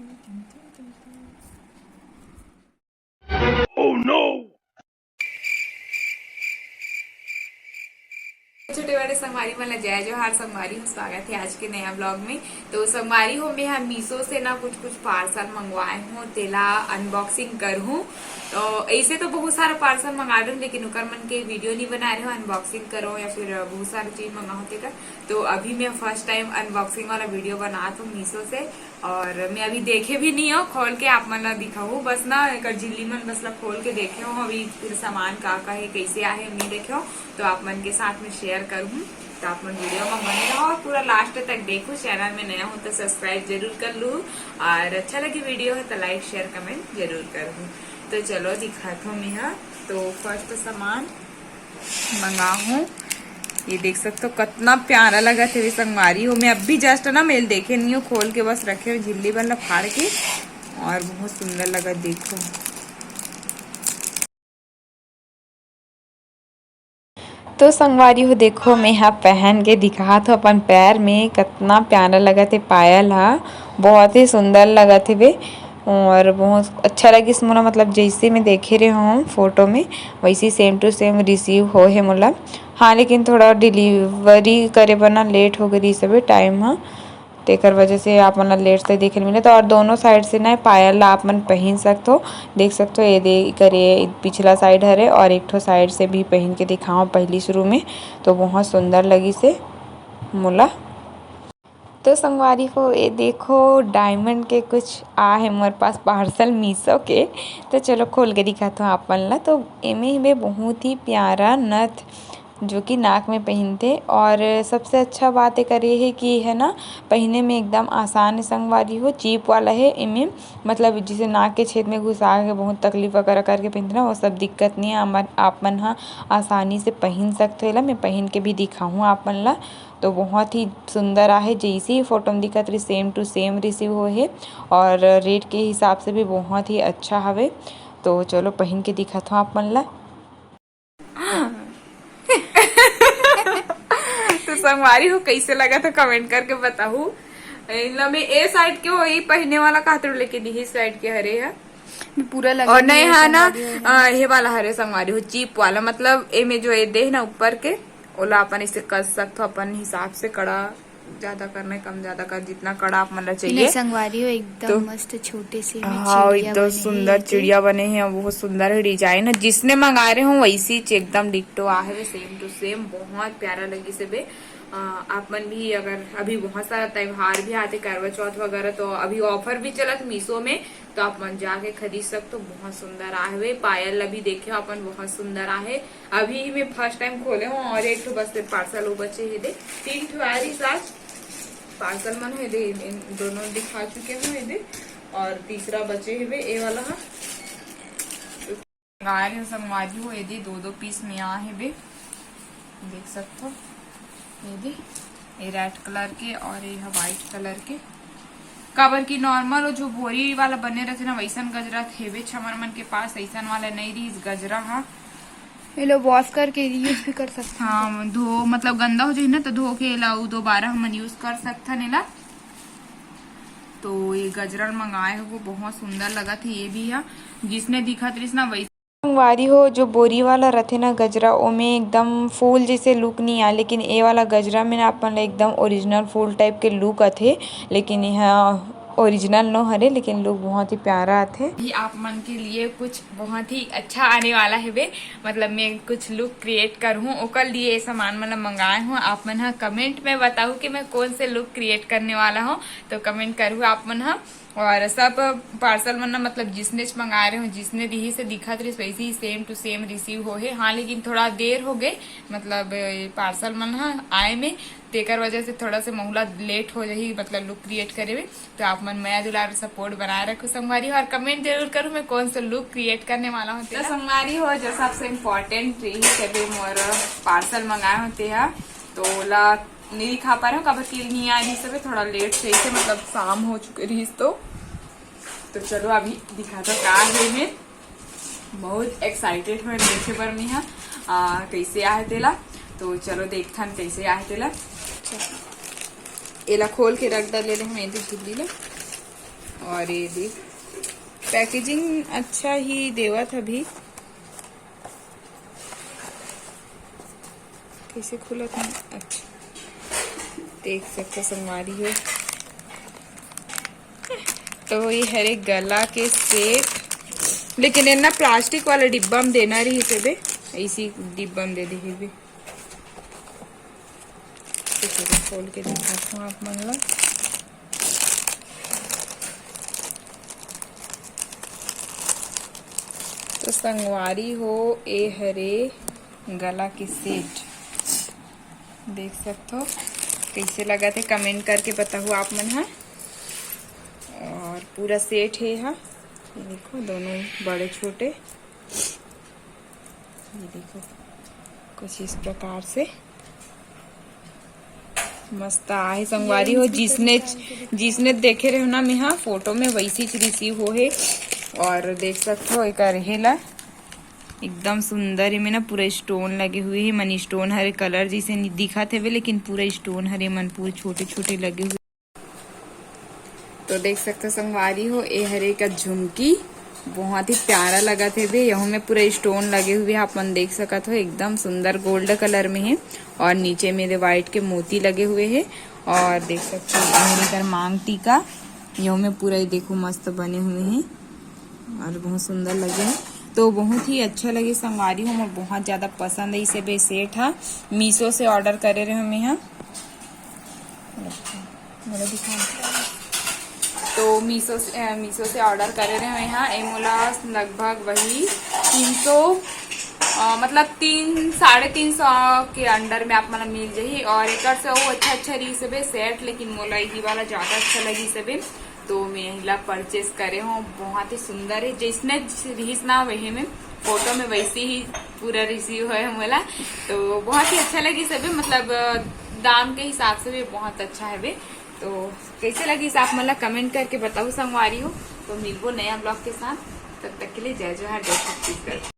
Oh no! छोटे बड़े संगवारी मतलब जय जोहार संगवारी हो, स्वागत है आज के नया ब्लॉग में। तो संगवारी हो मैं मीशो से ना कुछ पार्सल मंगवाए हूँ, तेला अनबॉक्सिंग कर हूँ। तो ऐसे तो बहुत सारा पार्सल मंगा रहे लेकिन उकर मन के वीडियो नहीं बना रहे हो, अनबॉक्सिंग करो या फिर बहुत सारी चीज मंगा होते का। तो अभी मैं फर्स्ट टाइम अनबॉक्सिंग वाला वीडियो बना हूँ मीशो से, और मैं अभी देखे भी नहीं हो, खोल के आप मन दिखाऊ बस ना एक झिल्ली मन बस खोल के देखे हो। अभी फिर सामान का है कैसे आए नहीं देखे हो, तो आप मन के साथ में शेयर करूँ। तो आप मन वीडियो में बने रहो और पूरा लास्ट तक देखो। चैनल में नया हूँ तो सब्सक्राइब जरूर कर लूँ, और अच्छा लगे वीडियो है तो लाइक शेयर कमेंट जरूर कर दूँ। तो चलो दिखाता हूँ मैं। तो फर्स्ट सामान मंगा हूँ, ये देख सकते हो कितना प्यारा लगा थे संगवारी हो। मैं अभी जस्ट ना मेल देखे नहीं हूँ, खोल के बस रखे हो झिल्ली वाला फाड़ के, और बहुत सुंदर लगा देखो। तो संगवारी हो देखो मैं यहाँ पहन के दिखा तो अपन पैर में कितना प्यारा लगा थे। पायल हा बहुत ही सुंदर लगा थे वे, और बहुत अच्छा लगी इस मोला। मतलब जैसे मैं देखे रहे हूँ फोटो में वैसे सेम टू सेम रिसीव हो है मोला। हाँ लेकिन थोड़ा डिलीवरी करे बना लेट हो गई सब टाइम हाँ, तेकर वजह से आप मन लेट से देखे मिले। तो और दोनों साइड से ना पायल ला आप मन पहन सकते हो, देख सकते हो। ये दे करे पिछला साइड हरे और एक ठो साइड से भी पहन के दिखाओ पहली शुरू में, तो बहुत सुंदर लगी से मोला। तो संगवारी को ये देखो डायमंड के कुछ आ है हमारे पास पार्सल मीशो के। तो चलो खोल के दिखाता हूँ अपन ला। तो एमे में बहुत ही प्यारा नथ जो कि नाक में पहनते, और सबसे अच्छा बात है करे है कि है ना पहनने में एकदम आसान है संगवारी हो। चीप वाला है इमें, मतलब जिसे नाक के छेद में घुसा के बहुत तकलीफ वगैरह करके पहनते ना वो सब दिक्कत नहीं है। आप मन हाँ आसानी से पहन सकते हो। मैं पहन के भी दिखाऊँ आप मन ला। तो बहुत ही सुंदर आहे, जैसे ही फोटो में दिखत रही सेम टू सेम रिसीव हो है, और रेट के हिसाब से भी बहुत ही अच्छा हवे। तो चलो पहन के दिखत हूँ आप मन ला। तो संगवारी हो कैसे लगा तो कमेंट करके बताऊ। मैं ए साइड के हो, ये पहने वाला कातरू लेके दी ही साइड के हरे है पूरा लगा और नहीं है ना संगवारी हो ये वाला हरे संगवारी हो चीप वाला। मतलब ए में जो ये दे ना ऊपर के ओला अपन इसे कर सकते हो अपन हिसाब से। कड़ा ज्यादा करना कम ज्यादा कर, जितना कड़ा आप मतलब चाहिए। संगवारी हो एकदम तो मस्त छोटे से में हाँ चिड़िया एकदम बने सुंदर हैं। चिड़िया बने हैं, बहुत सुंदर है डिजाइन है। जिसने मंगा रहे हो वैसी एकदम डिक्टो आहे सेम टू सेम, बहुत प्यारा लगी से बे। आप मन भी अगर अभी बहुत सारा त्योहार भी आते करवा चौथ वगैरह, तो अभी ऑफर भी चलत मीशो में, तो आप मन जाके खरीद सकते हो। बहुत सुंदर आहे वे। पायल अभी देखे हो अपन बहुत सुंदर आहे। अभी मैं फर्स्ट टाइम खोले हूँ, और एक तो बस पार्सल वो बचे है दे 3 ठो आज पार्सल मन है दे, दोनों दिखा चुके हैं दे, और तीसरा बचे है ए वाला है। गाय संगवारी हो यदि 2-2 पीस में आ है बे, देख सकते हो। ये रेड कलर के और ये व्हाइट कलर के काबर की नॉर्मल जो बोरी वाला बने रहते ना वैसन गजरा थे छमर मन के पास, ऐसा वाला नहीं रही गजरा। हाँ ये लोग वॉश करके यूज भी कर सकते हैं। हाँ धो मतलब गंदा हो जाए ना तो धो के ला दोबारा हम यूज कर सकते हैं। तो ये गजरा मंगाए हो वो बहुत सुंदर लगा था। ये भी है जिसने दिखा थी ना वैसे संगवारी हो जो बोरी वाला रहते ना गजरा ओमे एकदम फूल जैसे लुक नहीं आ, लेकिन ए वाला गजरा में ना अपन एकदम ओरिजिनल फूल टाइप के लुक आथे। लेकिन यह ओरिजिनल नो हरे, लेकिन लुक बहुत ही प्यारा आथे। भी आप मन के लिए कुछ बहुत ही अच्छा आने वाला है बे। मतलब मैं कुछ लुक क्रिएट करूँ ओकर लिए सामान मतलब मंगाए हूँ। आप मन कमेंट में बताऊँ कि मैं कौन से लुक क्रिएट करने वाला हूँ, तो कमेंट करूँ आप मन। और सब पार्सल मन मतलब जिसने मंगा रहे हो जिसने दी से दिखा रही वैसे ही सेम टू सेम रिसीव हो है। हाँ लेकिन थोड़ा देर हो गए, मतलब पार्सल मन आए में, तेकर वजह से थोड़ा सा महिला लेट हो जाही मतलब लुक क्रिएट करे में। तो आप मन माया दुलार सपोर्ट बनाए रखो संगवारी हो, और कमेंट जरूर करो मैं कौन सा लुक क्रिएट करने वाला हूँ। तो संगवारी हो जो सबसे इम्पोर्टेंट रही कभी मोर पार्सल मंगाए होते हैं, तो ओला नहीं दिखा पा रहे हो कब नहीं आ रही सब थोड़ा लेट से मतलब शाम हो चुके रही। तो चलो अभी दिखाता का है। मैं बहुत एक्साइटेड हूँ देखे पर मैं कैसे आए तेला। तो चलो देखता कैसे आए तेला। एला खोल के रख डाले मैं झिल्ली ले। और ये देख पैकेजिंग अच्छा ही देवा था भी। कैसे खुला था? अच्छा देख सकते संगवारी हो। तो ये हरे गला के सेट, लेकिन ये ना प्लास्टिक वाला डिब्बा में देना रही से बे, इसी डिब्बा में दे दी बे। तो खोल के दिखाता हूँ आप मन ला। तो संगवारी हो ए हरे गला के सेट, देख सकते हो कैसे लगा थे, कमेंट करके बताओ आप मन। हाँ, और पूरा सेट है यहाँ, ये देखो दोनों बड़े छोटे, ये देखो कुछ इस प्रकार से मस्त आहे संगवारी हो। जिसने देखे रहे हो ना मैं हाँ फोटो में वैसी रिसीव हो है। और देख सकते हो एक रहेला एकदम सुंदर, इनमें ना पूरा स्टोन लगे हुए हैं। मनी स्टोन हरे कलर जैसे दिखा थे वे, लेकिन पूरा स्टोन हरे मन पूरे छोटे छोटे लगे हुए। तो देख सकते हो संगवारी हो ए हरे का झुमकी बहुत ही प्यारा लगा थे वे। यहाँ में पूरा स्टोन लगे हुए आप मन देख सकते हो, एकदम सुंदर गोल्ड कलर में है। और नीचे मेरे व्हाइट के मोती लगे हुए हैं। और देख सकते हो मेरे घर मांग टीका, यहाँ में पूरा ही देखो मस्त बने हुए हैं और बहुत सुंदर लगे हैं। तो बहुत ही अच्छा लगे संगवारी हो, मुझे बहुत ज्यादा पसंद है। इसे बे सेट है मीशो से ऑर्डर करे रहे हम यहाँ। तो मीशो से ऑर्डर करे रहे हैं यहाँ। ए मोला लगभग वही 300 मतलब 300-350 के अंडर में आप मन मिल जाही। और एक से वो अच्छा रही सबे सेट, लेकिन मोला यही वाला ज्यादा अच्छा लगी सबे, तो मैं यही परचेस करे हूँ। बहुत ही सुंदर है, जिसने रिहीस ना वही में फोटो में वैसे ही पूरा रिसीव है मोला। तो बहुत ही अच्छा लगी सबे, मतलब दाम के हिसाब से भी बहुत अच्छा है वे। तो कैसे लगी आप मतलब कमेंट करके बताओ संगवारी हो। तो मिलबो नया ब्लॉग के साथ, तब तक के लिए जय जोहार, जय छत्तीसगढ़।